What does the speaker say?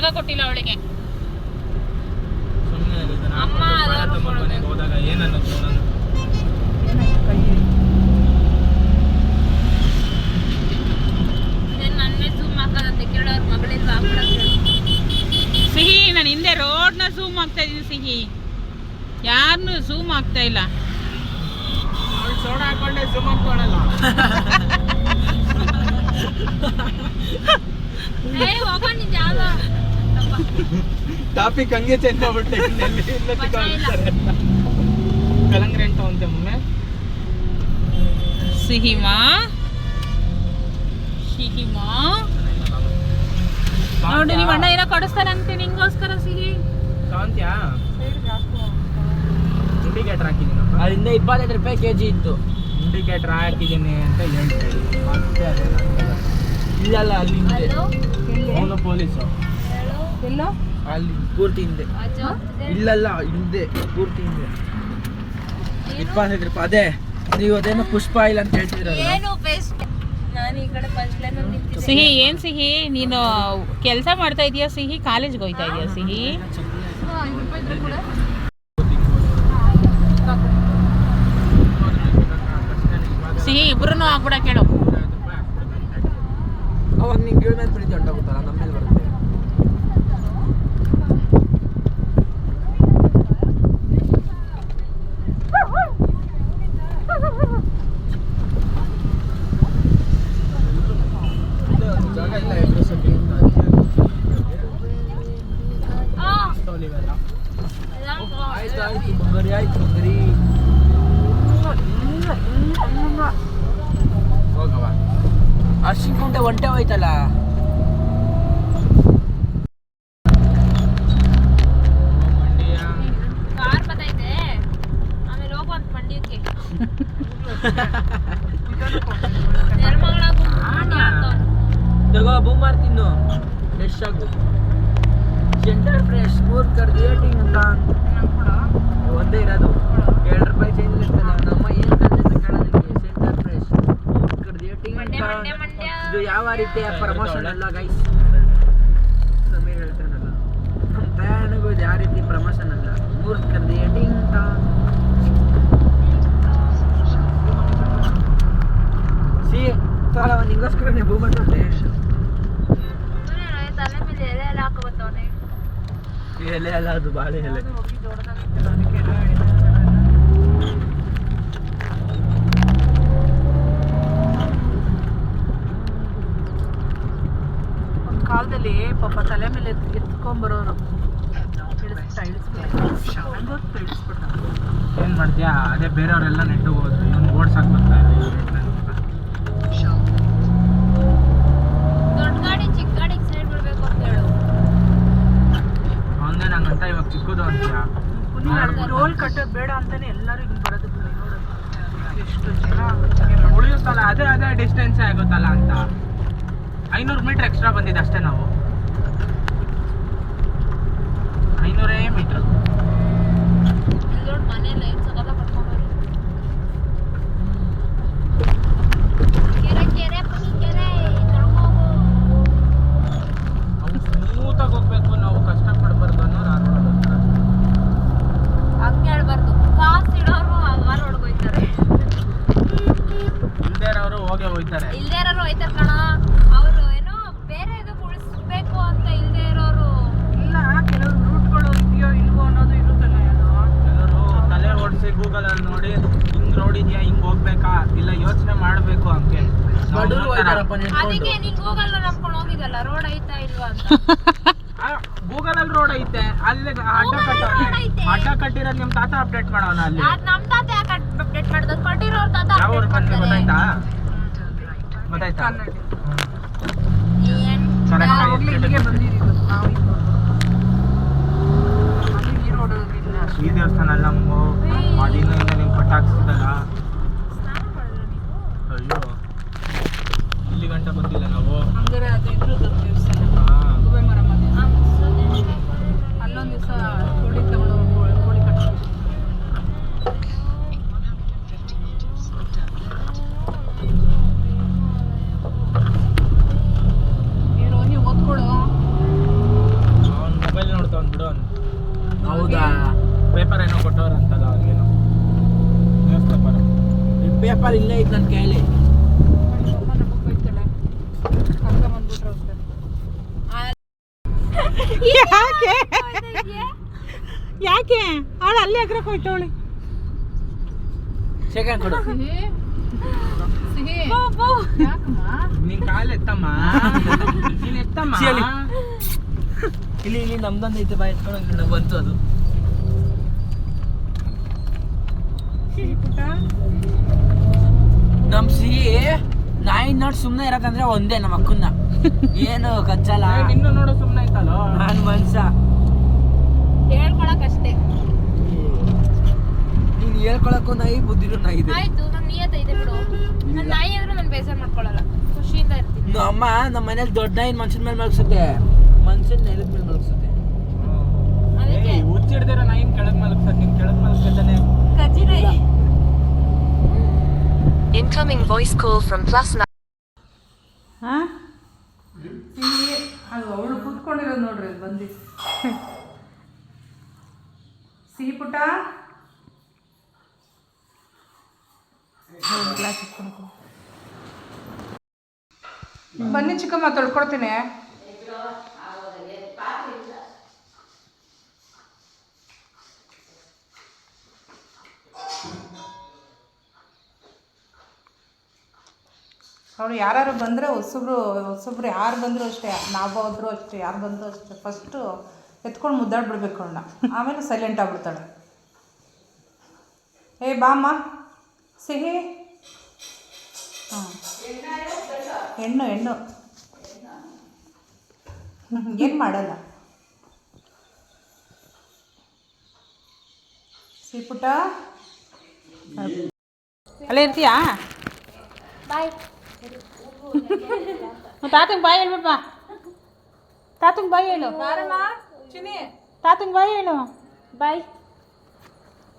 ಜಾಗ ಕೊಟ್ಟಿಲ್ಲ ಅವಳಿಗೆ. ಅಮ್ಮ ಮನೆಗೆ ಹೋದಾಗ ಏನನ್ನು ನನ್ನೇ ಝೂಮ್ ಹಾಕೋದಂತೆ ಕೇಳೋರ್ ಮಗಳಿಂದ ಸಿಹಿ. ನಾನು ಹಿಂದೆ ರೋಡ್ನ ಝೂಮ್ ಆಗ್ತಾ ಇದೀನಿ ಸಿಹಿ, ಯಾರನ್ನು ಝೂಮ್ ಆಗ್ತಾ ಇಲ್ಲ. ಸೋಡಾ ಹಾಕೊಂಡೆ ಝೂಮ್ ಹಾಕೊಳ್ಳಲ್ಲ. ಟಾಪಿಕ್ ಹಂಗೆ ಚೇಂಜ್ ಮಾಡ್ಬಿಟ್ಟೆ. ಕಲಂಗ್ರಿ ಅಂತ ಒಂದೇ ಒಮ್ಮೆ ಸಿಹಿಮಾ ಸಿಹಿಮಾ ನೋಡಿ, ನಿಮ್ಮ ಅಣ್ಣ ಏನೋ ಕೊಡಿಸ್ತಾರಂತೆ ನಿಂಗೋಸ್ಕರ ಸಿಹಿ. ತಗೊಂತ್ಯಾ? ಇಂಡಿಕೇಟರ್ ಹಾಕಿದ್ದೀನಿ, ಅದರಿಂದ 25 ರೂಪಾಯಿ ಕೆಜಿ ಇತ್ತು. ಇಂಡಿಕೇಟರ್ ಹಾಕಿದ್ದೀನಿ ಅಂತ ಹೇಳ್ತೀನಿ. ಮತ್ತೆ ಇಲ್ಲ ಅಲ್ಲಿ ಅವನು ಪೊಲೀಸು ಎಲ್ಲೋ ಅಲ್ಲಿ ಪೂರ್ತಿ ಹಿಂದೆ. ಇಲ್ಲಲ್ಲ ಹಿಂದೆ ಪೂರ್ತಿ ಹಿಂದೆ 25 ರೂಪಾಯಿ. ಅದೇ ನೀವು ಅದೇನೋ ಪುಷ್ಪ ಇಲ್ಲ ಅಂತ ಹೇಳ್ತಿದ್ರಲ್ಲ. ಸಿಹಿ ಏನ್ ಸಿಹಿ, ನೀನು ಕೆಲಸ ಮಾಡ್ತಾ ಇದೀಯಾ ಸಿಹಿ, ಕಾಲೇಜ್ಗೆ ಹೋಗ್ತಾ ಇದೀಯಾ ಸಿಹಿ? ಸಿಹಿ ಇಬ್ರು ಆಗ್ಬಿಡ ಕೇಳು. ಅವಾಗ ನಿಂಗೆ ಗಿಡ ಮೇಲೆ ಪ್ರೀತಿ ಹೊಂಟೋಗುತ್ತಲ್ಲ, ನಮ್ಮ ಮೇಲೆ ಬರುತ್ತೆ. ಜಾಗ ಇಲ್ಲ ಆಯ್ತು ಬಂಗಾರಿ, ಆಯ್ತು ಬಂಗಾರಿ. ಹೋಗವ ಅರ್ಶಿನ್ಕುಂಟೆ ಒಂಟೆ ಹೋಯ್ತಲ್ಲ. ಕಾರ್ ಬತ್ತೈತೆ, ಆಮೇಲೆ ಹೋಗುವಂತ ಮಂಡ್ಯಕ್ಕೆ. ತಗೋ ಬೂ ಮಾಡ್ತಿನ್ನು ಫ್ರೆಶ್ ಆಗು. ಸೆಂಟರ್ ಫ್ರೆಶ್ 3 ಕರ್ದೇಟಿಂಗ್ ಅಂತ ಒಂದೇ ಇರೋದು. 2 ರೂಪಾಯಿ ಚೇಂಜ್ ಇರ್ತಲ್ಲ. ನಮ್ಮ ಏನು ಕಂಟೆಂಟ್ ಕೇಳೋದಕ್ಕೆ ಸೆಂಟರ್ ಫ್ರೆಶ್ 3 ಕರ್ದೇಟಿಂಗ್ ಅಂತ. ಇದು ಯಾವ ರೀತಿಯ ಪ್ರಮೋಷನ್ ಅಲ್ಲ ಗೈಸ್, ಸಮೀರ್ ಹೇಳ್ತಾನಲ್ಲ, ನಮ್ಮ ಪ್ರಯಾಣಗೂ ಇದು ಯಾವ ರೀತಿ ಪ್ರಮೋಷನ್ ಅಲ್ಲ. 3 ಕರ್ದೇಟಿಂಗ್ ಅಂತ. ನಿಂಗೋಸ್ಕರ ನೀವು ಮಾಡ್ಕೊಂಡೆ. ಎಲೆ ಅಲ್ಲ, ಅದು ಬಾಳೆ ಎಲೆ. ಒಂದು ಕಾಲದಲ್ಲಿ ಪಾಪ ತಲೆ ಮೇಲೆ ಎತ್ಕೊಂಡ್ಬರೋರು. ಏನ್ ಮಾಡ್ತೀಯಾ, ಅದೇ ಬೇರೆಯವರೆಲ್ಲ ನೆಟ್ಟು ಹೋದ್ರು, ಇವನು ಓಡ್ಸಕ್ ಬರ್ತಾ ಇದೆ. ದೊಡ್ಡ ಗಾಡಿ ಚಿಕ್ಕ ಗಾಡಿಗೆ ಸೈಡ್ ಬಿಡ್ಬೇಕು ಅಂತ ಹೇಳು. ಅವನೇ ನಂಗಂತ ಇವಾಗ ಚಿಕ್ಕದು ಅಂತೀಯ. ರೋಲ್ ಕಟ್ಟೋದು ಬೇಡ ಅಂತಾನೆ ಎಲ್ಲರೂ ಹಿಂಗೆ ಬರೋದು. ಎಷ್ಟು ಜನ ಉಳಿಯುತ್ತಲ್ಲ, ಅದೇ ಡಿಸ್ಟೆನ್ಸ್ ಆಗುತ್ತಲ್ಲ ಅಂತ 500 ಮೀಟರ್ ಎಕ್ಸ್ಟ್ರಾ ಬಂದಿದೆ ಅಷ್ಟೇ. ನಾವು 500 ಮೀಟರ್ ಮನೆಯಲ್ಲ ಏನು ಸಗದ ಕಟ್ಕೊಂಡು ಸ್ಮೂತಾಗಿ ಹೋಗ್ಬೇಕು, ನಾವು ಕಷ್ಟಪಡಬಾರ್ದು ಅನ್ನೋರು ಹಂಗೆ ಹೇಳ್ಬಾರ್ದು. ಕಾಸು ಇಡೋರು ಆ ರೋಡ್ಗೆ ಹೋಯ್ತಾರೆ, ಇಲ್ದೇರವರು ಹೋಗೇ ಹೋಯ್ತಾರೆ. ಇಲ್ದೇರೋರು ಹೋಯ್ತಾರೆ ಕಣ. ಅವರು ಏನೋ ಬೇರೆ ಇದಕ್ಕೆ ಉಳಿಸ್ಬೇಕು ಅಂತ ಇಲ್ದೇ ಇರೋರು ಇಲ್ಲ. ಕೆಲವರು ರೂಟ್ಗಳು ಇದೆಯೋ ಇಲ್ವೋ ಅನ್ನೋದು ಇರುತ್ತಲ್ಲ. ಕೆಲವರು ತಲೆ ಓಡಿಸಿ ಗೂಗಲಲ್ಲಿ ನೋಡಿ ಹಿಂಗ್ ರೋಡ್ ಇದೆಯಾ, ಹಿಂಗ್ ಹೋಗ್ಬೇಕಾ, ಇಲ್ಲ ಯೋಚನೆ ಮಾಡಬೇಕು ಅಂತ. ಅದಕ್ಕೆ ನೀನ್ ಗೂಗಲ್ ನಂಬ್ಕೊಂಡು ಹೋಗಿದಲ್ಲ, ರೋಡ್ ಐತಾ ಇಲ್ವಾ ಅಂತ. ಗೂಗಲ್ ಅಲ್ಲಿ ರೋಡ್ ಐತೆ, ಅಲ್ಲಿ ಅಡ್ಡ ಕಟ್ಟಿರೋದು ನಿಮ್ ತಾತ ಅಪ್ಡೇಟ್ ಮಾಡೋಣ. ಅಲ್ಲಿ ನಮ್ ತಾತ ಯಾಕೆ ಅಪ್ಡೇಟ್ ಮಾಡಿದ್ರು, ಕಟ್ಟಿರೋರ್ ತಾತ ಯಾವ ಊರು ಬಂದ್ರೆ ಗೊತ್ತಾಯ್ತಾ? ಗೊತ್ತಾಯ್ತಾ? ಈ ದೇವಸ್ಥಾನ ಅಲ್ಲ ಅದಿನ್ನೂ ಇಲ್ಲ, ನಿಮ್ಗೆ ಪಟಾಕ್ಸಿದಲ್ಲ. ಅಯ್ಯೋ, ಇಲ್ಲಿ ಗಂಟ ಬಂದಿಲ್ಲ ನಾವು. ಅಲ್ಲೊಂದು ದಿವಸ ಕೋಳಿ ತಗೊಂಡು ಕೋಳಿ ಕಟ್ಟಿ ಏನು ನೀವು ಓದ್ಕೊಡು. ಪೇಪರ್ ಏನೋ ಕೊಟ್ಟವ್ರಂತಲ್ಲ ಅವ್ರಿಗೇನೋ ನ್ಯೂಸ್ ಪೇಪರ್. ಈ ಪೇಪರ್ ಇಲ್ಲೇ ಐತೆ ನನ್ನ ಕೈಯಲ್ಲಿ. ಯಾಕೆ ಯಾಕೆ ಅವಳು ಅಲ್ಲಿ ಅಗ್ರಕ್ಕೆ ಹೋಯ್ತವಳು. ಸೆಕೆಂಡ್ ಕೊಡು. ನೀನ್ ಕಾಲು ಎತ್ತಮ್ಮ, ನೀನ್ ಎತ್ತಮ್ಮ. ಸಿಹಿ. ಇಲ್ಲಿ ಇಲ್ಲಿ ನಮ್ದೊಂದು ಐತೆ ಬಾ ಎತ್ಕೊಂಡು ಬಂತು ಅದು. ನಮ್ ಸಿಹಿ ನಾಯಿ ನೋಡಿ ಸುಮ್ಮನೆ ಇರಕಂದ್ರೆ ಒಂದೇ ನಮ್ಮ ಅಕ್ಕನ್ನ ಏನು ಕಚ್ಚಲ್ಲ. ನಿನ್ನ ನೋಡೋ ಸುಮ್ಮನೆ ಆಯ್ತಲ್ಲ. ನಾನು ಮನ್ಸ ಹೇಳ್ಕೊಳಕ್ ಅಷ್ಟೇ. ನೀನ್ ಹೇಳ್ಕೊಳಕ್ಕೂ ನಾಯಿ ಬುದ್ಧಿನೂ ನಾಯಿ ಇದೆ. ಆಯ್ತು, ನನ್ ನಿಯತ್ ಐತೆ ಬಿಡು. ನನ್ ನಾಯಿ ಆದ್ರೂ ನಾನು ಬೇಜಾರ್ ಮಾಡ್ಕೊಳಲ್ಲ, ಖುಷಿಯಿಂದ ಇರ್ತೀನಿ. ನಮ್ಮ ನಮ್ಮ ಮನೇಲಿ ದೊಡ್ಡ ನಾಯಿ ಮನ್ಸಿನ ಮೇಲೆ ಮಲಗಿಸುತ್ತೆ, ಮನ್ಸಿನ ನೆಲದ ಮೇಲೆ ಮಲಗಿಸುತ್ತೆ. ಅದಕ್ಕೆ ಹುಚ್ಚಿಡ್ದಿರೋ ನಾಯಿನ್ ಕೆಳಗ್ ಮಲಗ್ಸಕ್ ನೀನ್ ಕೆಳಗ್ ಮಲಗ್ತಾನೆ. ಕಜ್ಜಿ ನಾಯಿ. Incoming voice call from +9. ಹಾಂ ಅದು ಅವಳು ಕೂತ್ಕೊಂಡಿರೋದು ನೋಡ್ರಿ ಅದು ಬಂದು. ಸಿಹಿ ಪುಟ್ಟ ಗ್ಲಾಸ್ ಇಟ್ಕೊಂಡು ಬನ್ನಿ ಚಿಕ್ಕಮ್ಮ ತೊಳ್ಕೊಡ್ತೀನಿ. ಅವ್ರು ಯಾರು ಬಂದರೆ ಹೊಸಬ್ರು ಯಾರು ಬಂದರೂ ಅಷ್ಟೇ, ನಾವು ಹೋದ್ರು ಅಷ್ಟೇ, ಯಾರು ಬಂದರೂ ಅಷ್ಟೇ ಫಸ್ಟು ಎತ್ಕೊಂಡು ಮುದ್ದಾಡ್ಬಿಡ್ಬೇಕು ಅವಳನ್ನ, ಆಮೇಲೆ ಸೈಲೆಂಟ್ ಆಗ್ಬಿಡ್ತಾಳೆ. ಏ ಬಾಮ್ಮ ಸಿಹಿ. ಹಾಂ ಹೆಣ್ಣು ಹೆಣ್ಣು ಏನು ಮಾಡಲ್ಲ. ಸಿಹಿ ಪುಟ್ಟ ಅಲ್ಲೇ ಇರ್ತೀಯಾ? ಬಾಯ್. ತಾತಂಗೆ ಬಾಯ್ ಹೇಳ್ಬಿಟ್ಟು ಬಾ. ತಾತಂಗೆ ಬಾಯ್ ಹೇಳು. ತಾತಂಗೆ ಬಾಯ್ ಹೇಳು. ಬಾಯ್.